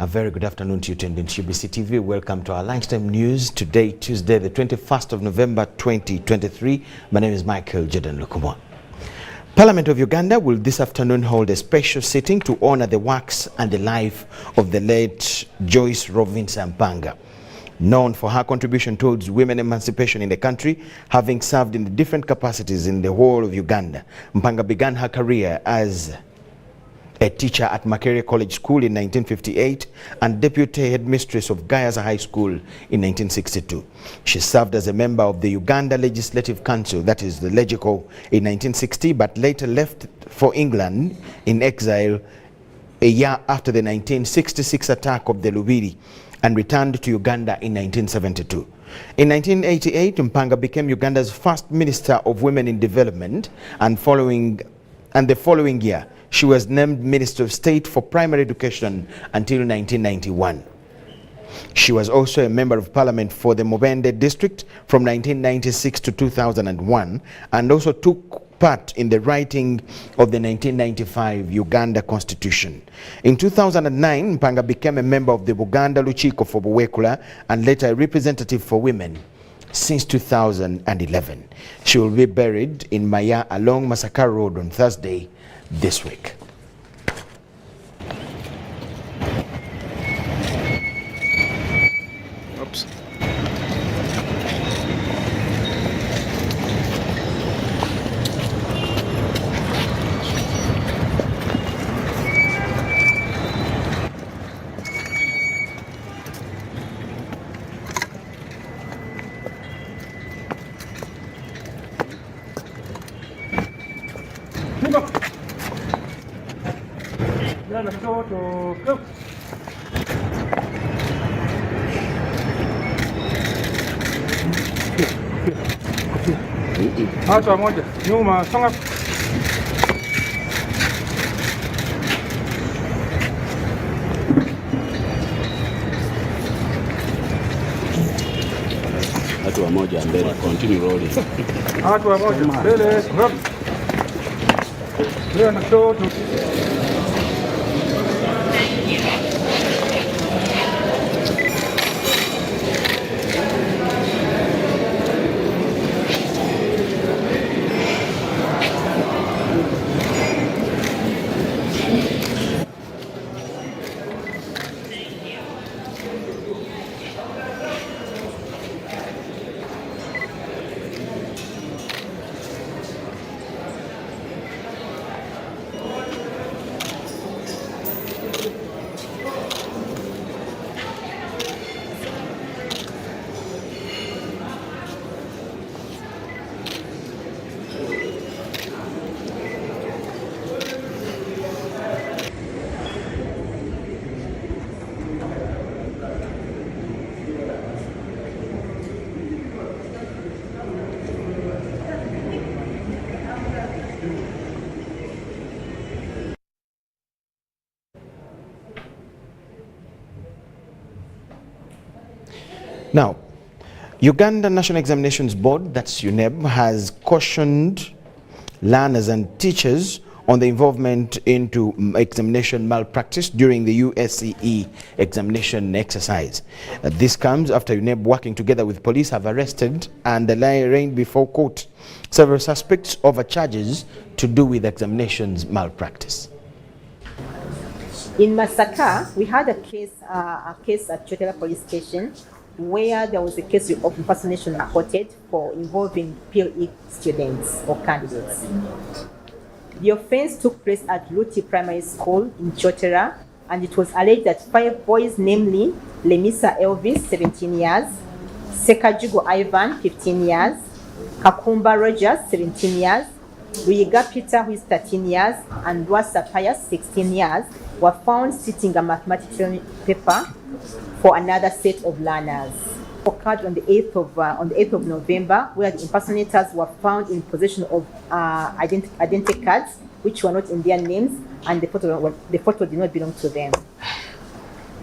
A very good afternoon to you tuned in to UBC TV. Welcome to our lunchtime news today, Tuesday, the 21st of November 2023. My name is Michael Jordan Lukumwa. Parliament of Uganda will this afternoon hold a special sitting to honor the works and the life of the late Joyce Robinson Mpanga. Known for her contribution towards women emancipation in the country, having served in the different capacities in the whole of Uganda, Mpanga began her career as a teacher at Makerere College School in 1958 and deputy headmistress of Gayaza High School in 1962. She served as a member of the Uganda Legislative Council, that is the LEGICO, in 1960, but later left for England in exile a year after the 1966 attack of the Lubiri and returned to Uganda in 1972. In 1988, Mpanga became Uganda's first Minister of Women in Development, and the following year, she was named Minister of State for Primary Education until 1991. She was also a Member of Parliament for the Mubende District from 1996 to 2001 and also took part in the writing of the 1995 Uganda Constitution. In 2009, Mpanga became a member of the Buganda Lukiiko for Buwekula and later a representative for women since 2011. She will be buried in Maya along Masaka Road on Thursday this week. Oops. Go. Hatua moja nyuma, songa. Hatua moja mbele, continue rolling. Hatua moja mbele, hop. Leo na shoto. Now, Uganda National Examinations Board, that's UNEB, has cautioned learners and teachers on the involvement into examination malpractice during the USCE examination exercise. This comes after UNEB, working together with police, have arrested and arraigned before court several suspects over charges to do with examinations malpractice. In Masaka, we had a case at Chotera Police Station where there was a case of impersonation reported for involving PLE students or candidates. The offense took place at Luti Primary School in Chotera, and it was alleged that 5 boys, namely Lemisa Elvis, 17 years, Sekajugo Ivan, 15 years, Kakumba Rogers, 17 years, Ruyiga Peter, who is 13 years, and Dwasa Pius, 16 years, were found sitting a mathematics paper for another set of learners. Occurred on the 8th of November, where the impersonators were found in possession of identity cards which were not in their names, and the photo did not belong to them.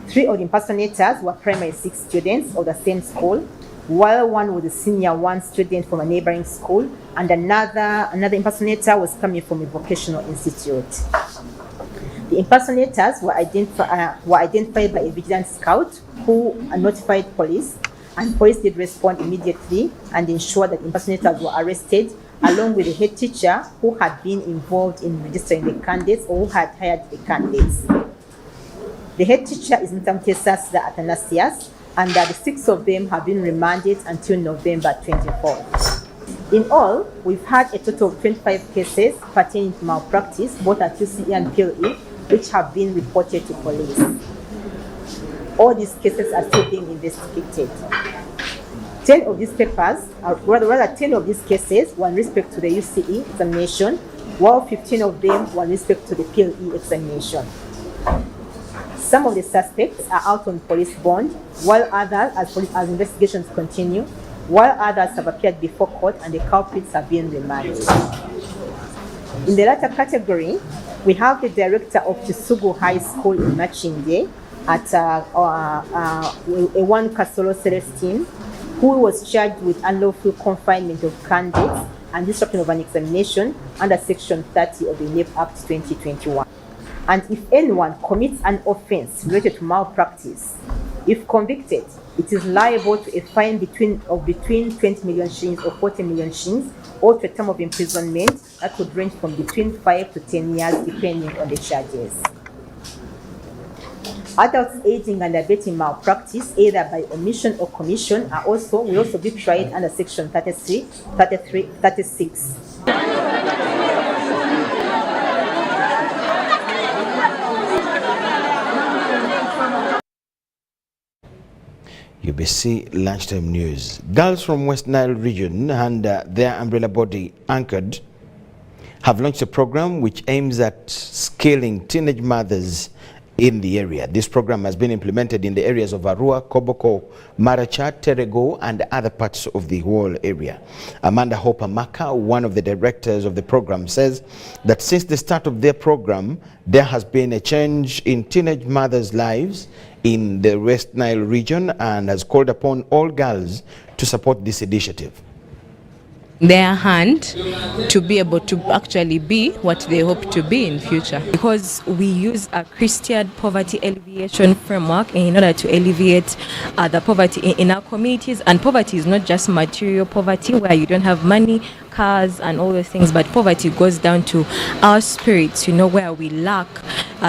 3 of the impersonators were primary 6 students of the same school, while one was a senior 1 student from a neighboring school, and another impersonator was coming from a vocational institute. The impersonators were identified by a vigilante scout who notified police, and police did respond immediately and ensured that impersonators were arrested, along with the head teacher who had been involved in registering the candidates or who had hired the candidates. The head teacher is Ntamutesa Athanasius, and the 6 of them have been remanded until November 24th. In all, we've had a total of 25 cases pertaining to malpractice, both at UCE and PLE, which have been reported to police. All these cases are still being investigated. 10 of these cases were in respect to the UCE examination, while 15 of them were in respect to the PLE examination. Some of the suspects are out on police bond, while others, as investigations continue, while others have appeared before court and the culprits have been remanded. In the latter category, we have the director of Kisugu High School in Machinde at Ewan Kasolo Celestine, who was charged with unlawful confinement of candidates and disruption of an examination under Section 30 of the NAPE Act 2021. And if anyone commits an offense related to malpractice, if convicted, it is liable to a fine between 20 million shillings or 40 million shillings, or to a term of imprisonment that could range from between 5 to 10 years, depending on the charges. Adults aiding and abetting malpractice, either by omission or commission, will also be tried under Section 36. UBC Lunchtime News. Girls from West Nile region and their umbrella body Anchored have launched a program which aims at scaling teenage mothers in the area. This program has been implemented in the areas of Arua, Koboko, Maracha, Terego, and other parts of the whole area. Amanda Hopper Maka, one of the directors of the program, says that since the start of their program, there has been a change in teenage mothers' lives in the West Nile region, and has called upon all girls to support this initiative. Their hand to be able to actually be what they hope to be in future, because we use a Christian poverty alleviation framework in order to alleviate the poverty in our communities. And poverty is not just material poverty where you don't have money, cars and all those things, but poverty goes down to our spirits, where we lack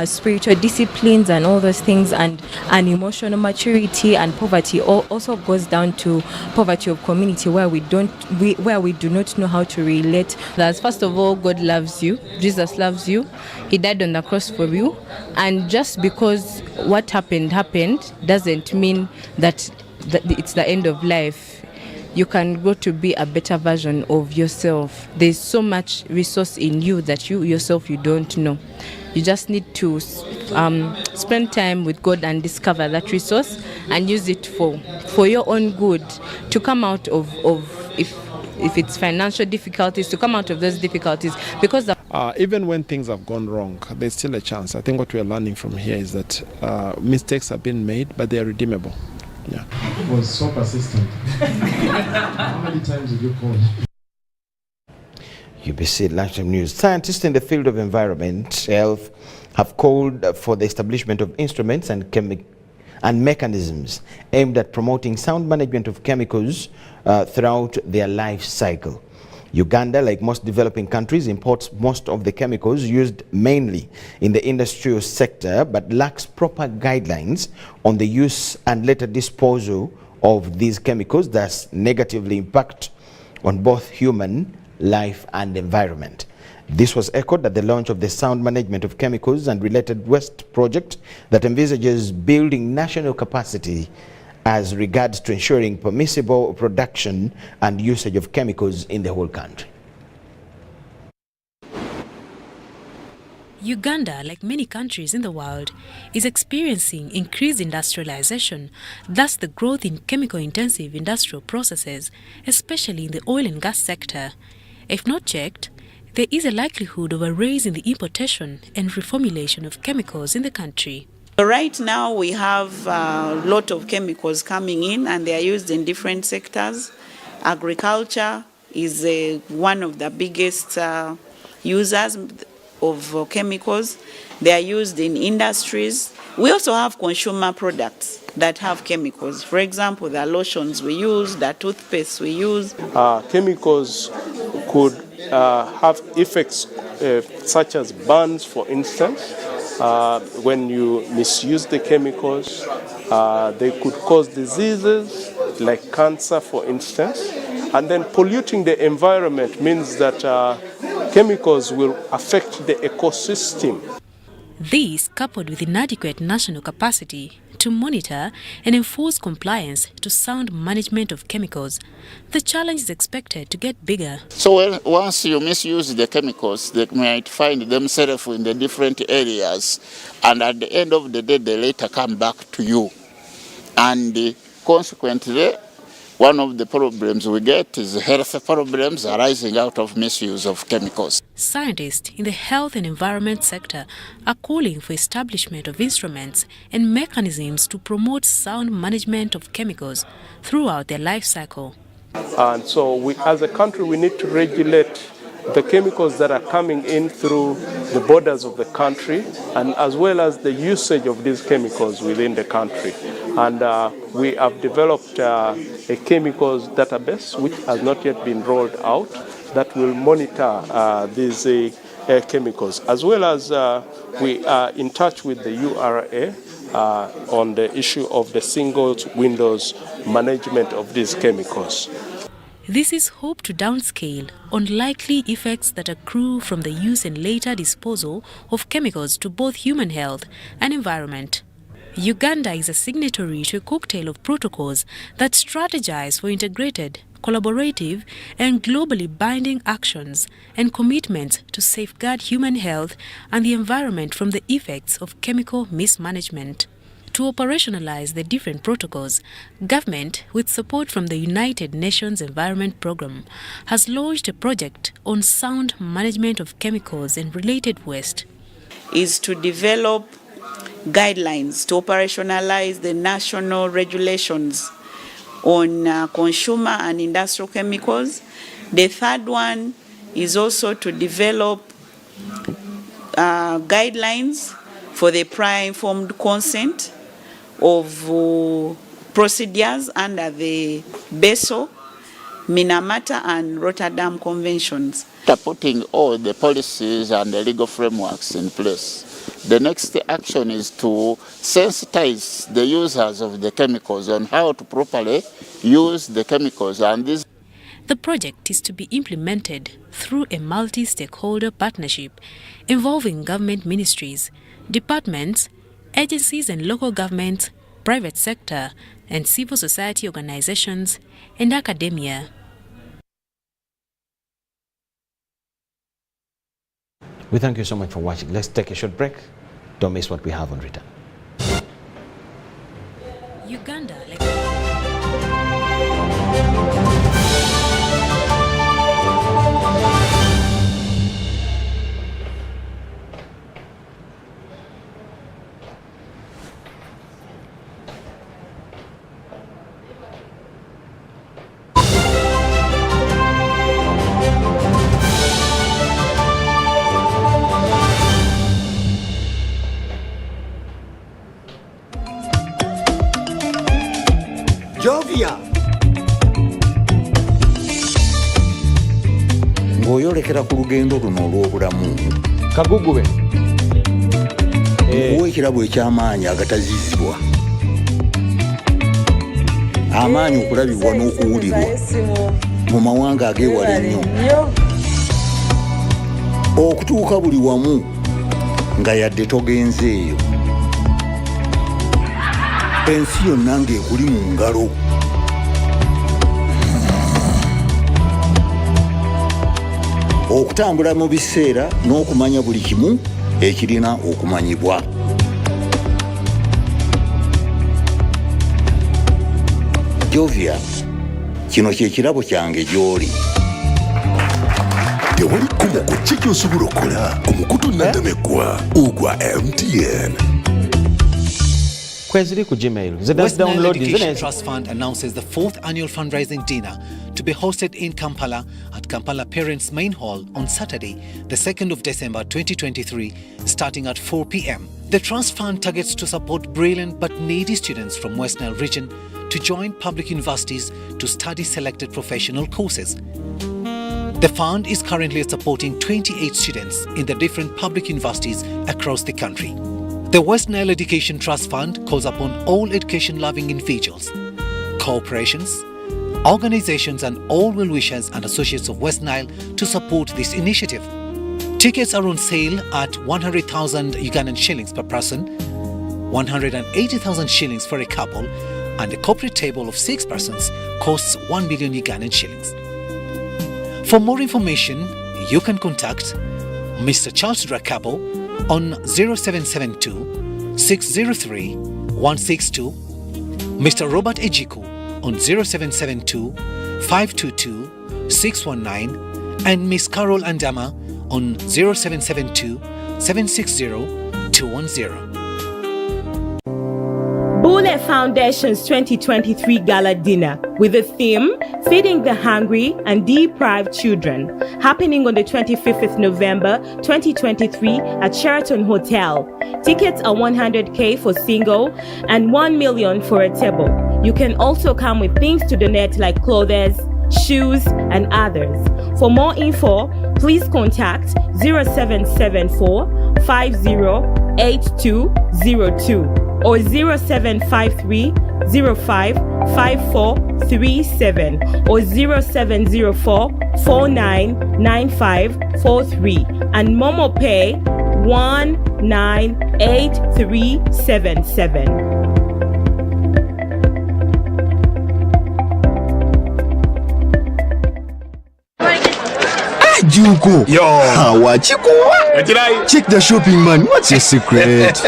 spiritual disciplines and all those things, and emotional maturity. And poverty also goes down to poverty of community where we do not know how to relate. That's, first of all, God loves you, Jesus loves you, he died on the cross for you, and just because what happened doesn't mean that it's the end of life. You can go to be a better version of yourself. There's so much resource in you that you yourself you don't know. You just need to spend time with God and discover that resource and use it for your own good, to come out of if it's financial difficulties, to come out of those difficulties, because even when things have gone wrong, there's still a chance. I think what we are learning from here is that mistakes have been made, but they are redeemable. Yeah. It was so persistent. How many times did you call? UBC Lunchtime News. Scientists in the field of environment health have called for the establishment of instruments and mechanisms aimed at promoting sound management of chemicals throughout their life cycle. Uganda, like most developing countries, imports most of the chemicals used mainly in the industrial sector, but lacks proper guidelines on the use and later disposal of these chemicals, thus negatively impact on both human life and environment. This was echoed at the launch of the Sound Management of Chemicals and Related Waste project that envisages building national capacity as regards to ensuring permissible production and usage of chemicals in the whole country. Uganda, like many countries in the world, is experiencing increased industrialization, thus the growth in chemical-intensive industrial processes, especially in the oil and gas sector. If not checked, there is a likelihood of a rise in the importation and reformulation of chemicals in the country. Right now we have a lot of chemicals coming in, and they are used in different sectors. Agriculture is one of the biggest users. of chemicals. They are used in industries. We also have consumer products that have chemicals. For example, the lotions we use, the toothpaste we use. Chemicals could have effects such as burns, for instance. When you misuse the chemicals, they could cause diseases like cancer, for instance. And then polluting the environment means that chemicals will affect the ecosystem. These, coupled with inadequate national capacity to monitor and enforce compliance to sound management of chemicals, the challenge is expected to get bigger. So once you misuse the chemicals, they might find themselves in the different areas, and at the end of the day, they later come back to you. And consequently, one of the problems we get is health problems arising out of misuse of chemicals. Scientists in the health and environment sector are calling for establishment of instruments and mechanisms to promote sound management of chemicals throughout their life cycle. And so we, as a country, we need to regulate the chemicals that are coming in through the borders of the country, and as well as the usage of these chemicals within the country. And we have developed a chemicals database which has not yet been rolled out that will monitor these chemicals, as well as we are in touch with the URA on the issue of the single windows management of these chemicals. This is hoped to downscale on likely effects that accrue from the use and later disposal of chemicals to both human health and environment. Uganda is a signatory to a cocktail of protocols that strategize for integrated, collaborative, and globally binding actions and commitments to safeguard human health and the environment from the effects of chemical mismanagement. To operationalize the different protocols, government, with support from the United Nations Environment Programme, has launched a project on sound management of chemicals and related waste. Is to develop guidelines to operationalize the national regulations on consumer and industrial chemicals. The third one is also to develop guidelines for the prior informed consent of procedures under the Basel, Minamata and Rotterdam Conventions. Putting all the policies and the legal frameworks in place. The next action is to sensitize the users of the chemicals on how to properly use the chemicals. And this. The project is to be implemented through a multi-stakeholder partnership involving government ministries, departments, agencies and local governments, private sector, and civil society organizations, and academia. We thank you so much for watching. Let's take a short break. Don't miss what we have on return. Uganda. Jovia ng'oyolekera ku lugendo luno olw'obulamu kagugube nguwa ekirabo eky'amaanyi agatazizibwa, amaanyi okulabibwa n'okuwulirwa mu mawanga ag'ewala ennyo, okutuuka buli wamu nga yadde togenzeeyo, ensi yonna ng'ekuli mu ngalo. Okutambula mu biseera n'okumanya buli kimu ekirina okumanyibwa. Jovia, kino kye kirabo kyange gy'oli. Tewali kumuko ki ky'osobola okukola omukutu n'addemekwa ogwa MTN. Kweziri ku Gmail. West Nile Education Trust Fund announces the 4th annual fundraising dinner to be hosted in Kampala at Kampala Parents Main Hall on Saturday, the 2nd of December 2023, starting at 4 p.m. The Trust Fund targets to support brilliant but needy students from West Nile region to join public universities to study selected professional courses. The fund is currently supporting 28 students in the different public universities across the country. The West Nile Education Trust Fund calls upon all education-loving individuals, corporations, organizations and all well-wishers and associates of West Nile to support this initiative. Tickets are on sale at 100,000 Ugandan shillings per person, 180,000 shillings for a couple, and a corporate table of 6 persons costs 1 million Ugandan shillings. For more information, you can contact Mr. Charles Drakabo on 0772 603 162, Mr. Robert Ejiku on 0772 522 619, and Miss Carol Andama on 0772 760 210. Bule Foundation's 2023 Gala Dinner with the theme Feeding the Hungry and Deprived Children, happening on the 25th of November 2023 at Sheraton Hotel. Tickets are 100K for single and 1 million for a table. You can also come with things to donate like clothes, shoes, and others. For more info, please contact 0774 508202 or 0753 05 5437 or 0704 499543 and Momo Pay 198377. Juko. Yo. Check the shopping, man. What's your secret?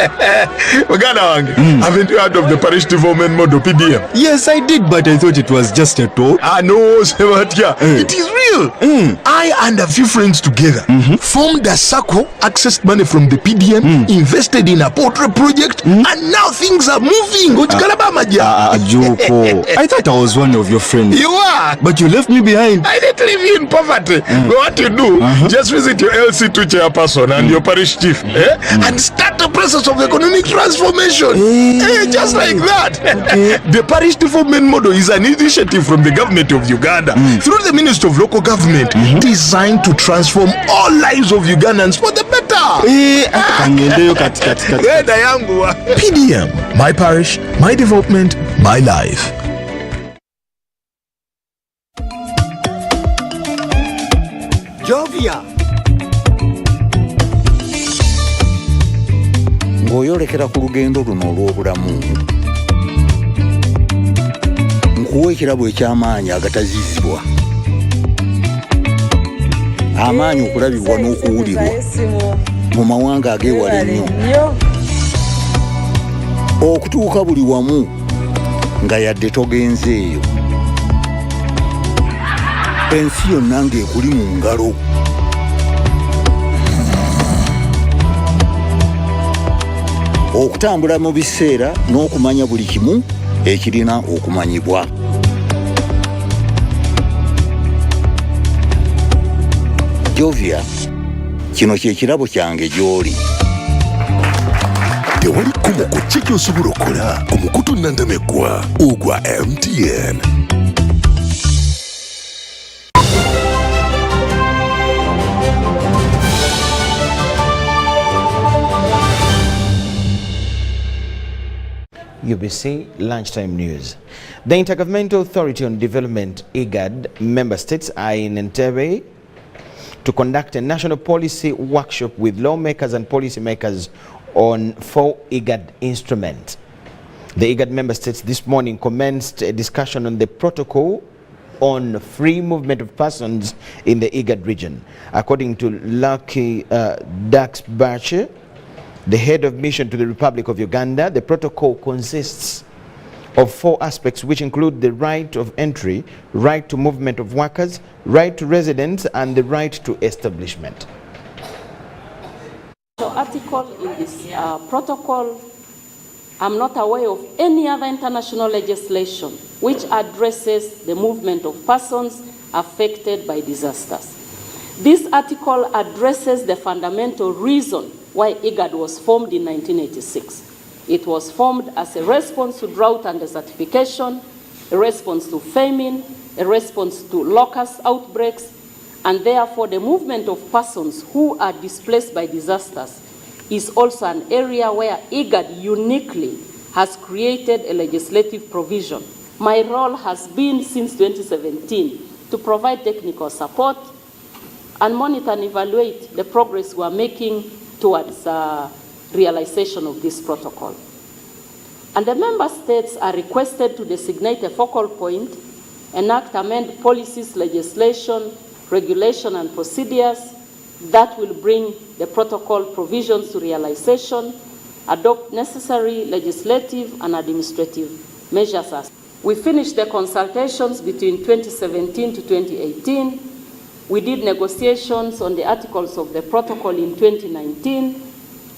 Haven't you heard of the Parish Development Model PDM? Yes, I did, but I thought it was just a talk. No, Sebatia. It is real. I and a few friends together formed a circle, accessed money from the PDM, invested in a portrait project, and now things are moving. Juko. I thought I was one of your friends. You are. But you left me behind. I didn't leave you in poverty. What you do, just visit your LC2 chairperson and your parish chief and start the process of economic transformation. Just like that. The Parish Development Model is an initiative from the government of Uganda through the Ministry of Local Government designed to transform all lives of Ugandans for the better. PDM, my parish, my development, my life. Jovia ng'oyolekera ku lugendo luno olw'obulamu nkuwa ekirabo eky'amaanyi agatazizibwa, amaanyi okulabibwa n'okuwulirwa mu mawanga ag'ewala ennyo, okutuuka buli wamu nga yadde togenzeeyo, ensi yonna ng'ekuli mu ngalo. Okutambula mu biseera n'okumanya buli kimu ekirina okumanyibwa. Jovia, kino kye kirabo kyange gy'oli. Tewali komoko ki gy'osobola okukola ku mukutu nnandameggwa ogwa MTN. UBC Lunchtime News. The Intergovernmental Authority on Development, IGAD, member states are in Entebbe to conduct a national policy workshop with lawmakers and policymakers on 4 IGAD instruments. The IGAD member states this morning commenced a discussion on the protocol on free movement of persons in the IGAD region. According to Lucky Daxbache, the head of mission to the Republic of Uganda, the protocol consists of 4 aspects, which include the right of entry, right to movement of workers, right to residence, and the right to establishment. So article in this protocol I'm not aware of any other international legislation which addresses the movement of persons affected by disasters. This article addresses the fundamental reason why IGAD was formed in 1986. It was formed as a response to drought and desertification, a response to famine, a response to locust outbreaks, and therefore the movement of persons who are displaced by disasters is also an area where IGAD uniquely has created a legislative provision. My role has been since 2017 to provide technical support and monitor and evaluate the progress we are making towards realization of this protocol. And the member states are requested to designate a focal point, enact, amend policies, legislation, regulation, and procedures that will bring the protocol provisions to realization, adopt necessary legislative and administrative measures. We finished the consultations between 2017 to 2018. We did negotiations on the articles of the protocol in 2019,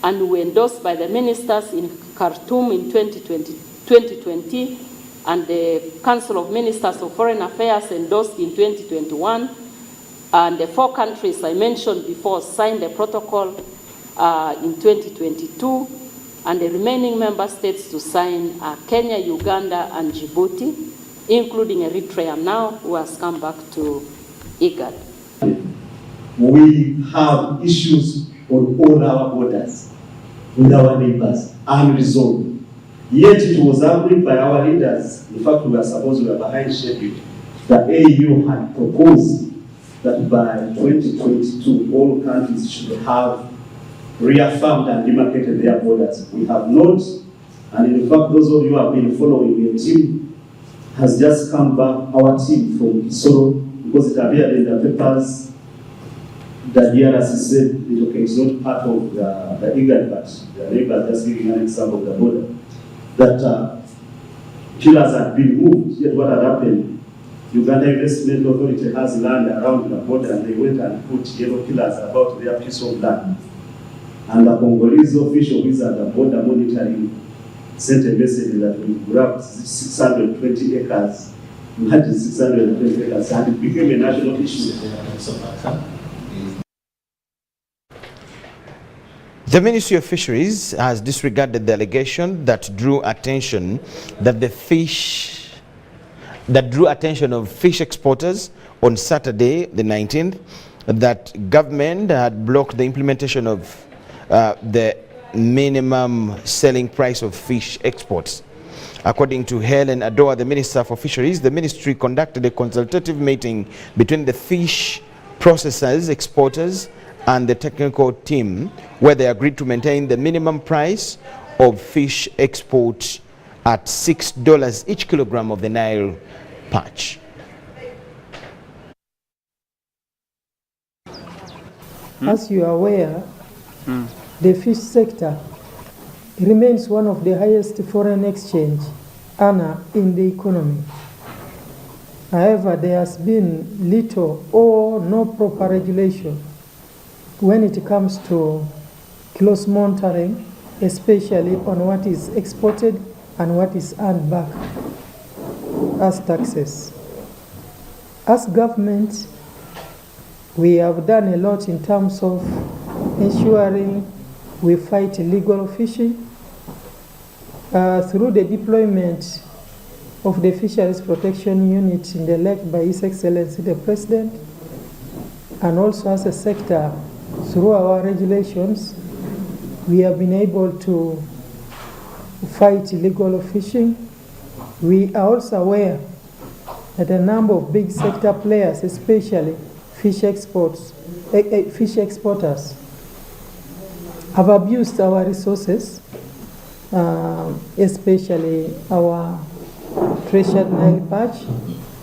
and we endorsed by the ministers in Khartoum in 2020, and the Council of Ministers of Foreign Affairs endorsed in 2021. And the 4 countries I mentioned before signed the protocol in 2022, and the remaining member states to sign are Kenya, Uganda, and Djibouti, including Eritrea now, who has come back to IGAD. We have issues on all our borders with our neighbors, unresolved. Yet it was agreed by our leaders, in fact we were behind schedule, the AU had proposed that by 2022 all countries should have reaffirmed and demarcated their borders. We have not, and in fact those of you who have been following, the team has just come back, our team from Kisoro, because it appeared in the papers. The DRC said, okay, it's not part of the IGAD, but the neighbor just giving an example of the border, that pillars had been moved. Yet what had happened, Uganda Investment Authority has land around the border, and they went and put yellow pillars about their piece of land. And the Congolese official who is at the border monitoring sent a message that we grabbed 620 acres, imagine 620 acres, and it became a national issue. The Ministry of Fisheries has disregarded the allegation that drew attention of fish exporters on Saturday the 19th, that government had blocked the implementation of the minimum selling price of fish exports. According to Helen Adoa, the Minister for Fisheries, the ministry conducted a consultative meeting between the fish processors, exporters, and the technical team, where they agreed to maintain the minimum price of fish export at $6 each kilogram of the Nile perch. As you are aware, the fish sector remains one of the highest foreign exchange earner in the economy. However, there has been little or no proper regulation when it comes to close monitoring, especially on what is exported and what is earned back as taxes. As government, we have done a lot in terms of ensuring we fight illegal fishing through the deployment of the Fisheries Protection Unit in the lake by His Excellency the President, and also as a sector, through our regulations, we have been able to fight illegal fishing. We are also aware that a number of big sector players, especially fish exporters, have abused our resources, especially our treasured Nile perch,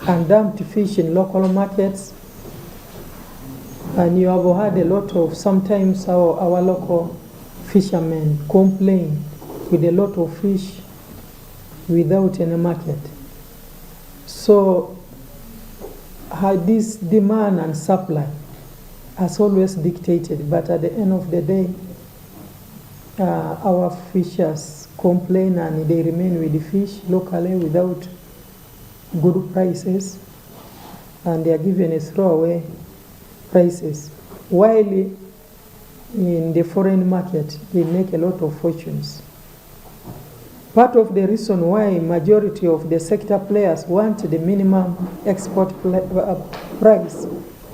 and dumped fish in local markets. And you have had a lot of, sometimes our local fishermen complain with a lot of fish without any market. So this demand and supply has always dictated, but at the end of the day, our fishers complain and they remain with the fish locally without good prices, and they are given a throwaway prices, while in the foreign market they make a lot of fortunes. Part of the reason why majority of the sector players want the minimum export price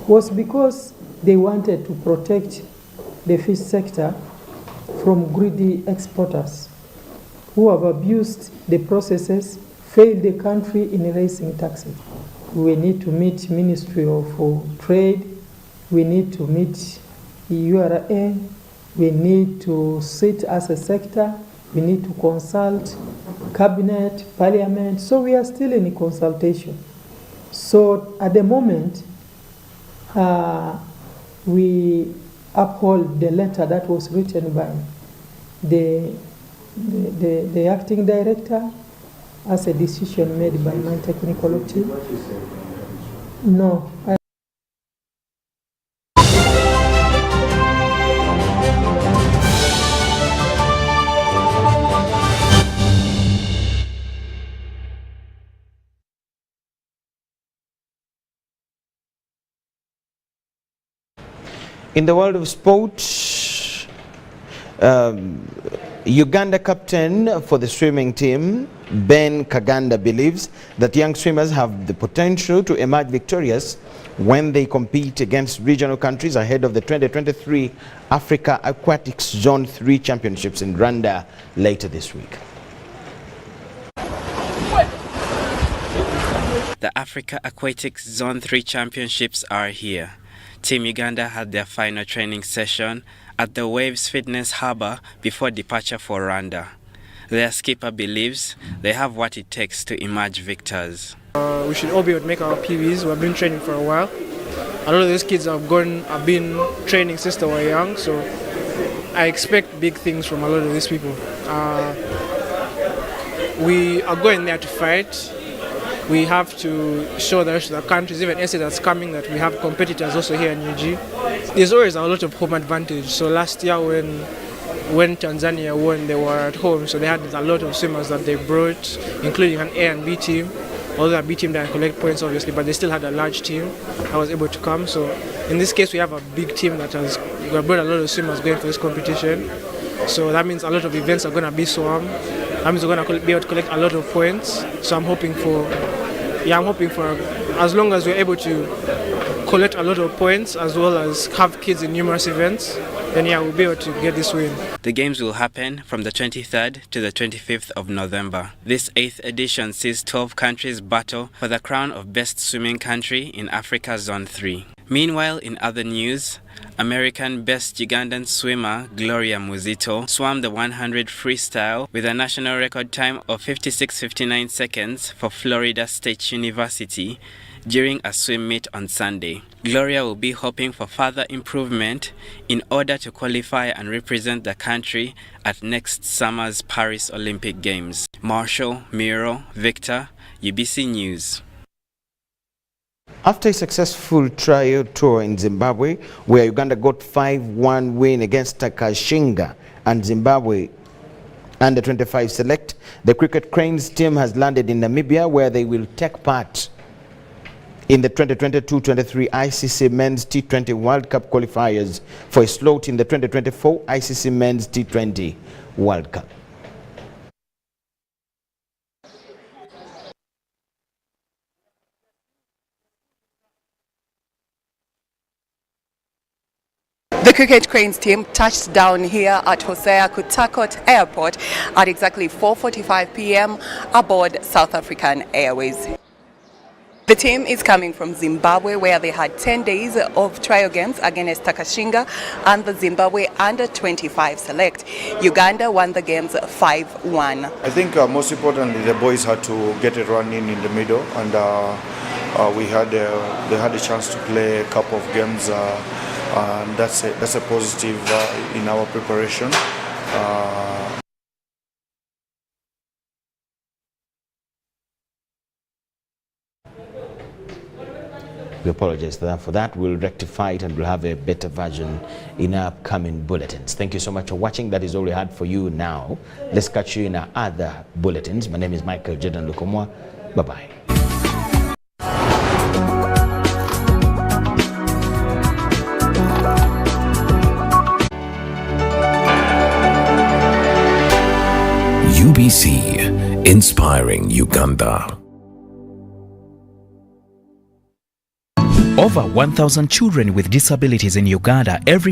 was because they wanted to protect the fish sector from greedy exporters who have abused the processes, failed the country in raising taxes. We need to meet Ministry of Trade, we need to meet URA, we need to sit as a sector, we need to consult cabinet, parliament, so we are still in consultation. So at the moment, we uphold the letter that was written by the acting director as a decision made by my technical team. No. In the world of sports, Uganda captain for the swimming team, Ben Kaganda, believes that young swimmers have the potential to emerge victorious when they compete against regional countries ahead of the 2023 Africa Aquatics Zone 3 Championships in Rwanda later this week. The Africa Aquatics Zone 3 Championships are here. Team Uganda had their final training session at the Waves Fitness Harbour before departure for Rwanda. Their skipper believes they have what it takes to emerge victors. We should all be able to make our PBs. We've been training for a while. A lot of those kids have been training since they were young, so I expect big things from a lot of these people. We are going there to fight. We have to show the rest of the countries, even SA that's coming, that we have competitors also here in UG. There's always a lot of home advantage. So last year when Tanzania won, they were at home, so they had a lot of swimmers that they brought, including an A and B team. Although a B team didn't collect points, obviously, but they still had a large team that was able to come. So in this case, we have a big team that has brought a lot of swimmers going for this competition. So that means a lot of events are going to be swarmed. That means we're going to be able to collect a lot of points. So I'm hoping for as long as we're able to collect a lot of points as well as have kids in numerous events, then we'll be able to get this win. The games will happen from the 23rd to the 25th of November. This 8th edition sees 12 countries battle for the crown of best swimming country in Africa Zone 3. Meanwhile, in other news, American best Ugandan swimmer Gloria Muzito swam the 100 freestyle with a national record time of 56:59 seconds for Florida State University during a swim meet on Sunday. Gloria will be hoping for further improvement in order to qualify and represent the country at next summer's Paris Olympic Games. Marshall, Miro, Victor, UBC News. After a successful trial tour in Zimbabwe, where Uganda got 5-1 win against Takashinga and Zimbabwe under 25 select, the Cricket Cranes team has landed in Namibia, where they will take part in the 2022-23 ICC Men's T20 World Cup qualifiers for a slot in the 2024 ICC Men's T20 World Cup. The Cricket Cranes team touched down here at Hosea Kutakot Airport at exactly 4:45 p.m. aboard South African Airways. The team is coming from Zimbabwe, where they had 10 days of trial games against Takashinga and the Zimbabwe under 25 select. Uganda won the games 5-1. I think most importantly, the boys had to get a run in the middle, and they had a chance to play a couple of games. And that's a positive in our preparation. We apologize for that. We'll rectify it and we'll have a better version in our upcoming bulletins. Thank you so much for watching. That is all we had for you now. Let's catch you in our other bulletins. My name is Michael Jordan Lukomwa. Bye-bye. UBC, inspiring Uganda. Over 1,000 children with disabilities in Uganda every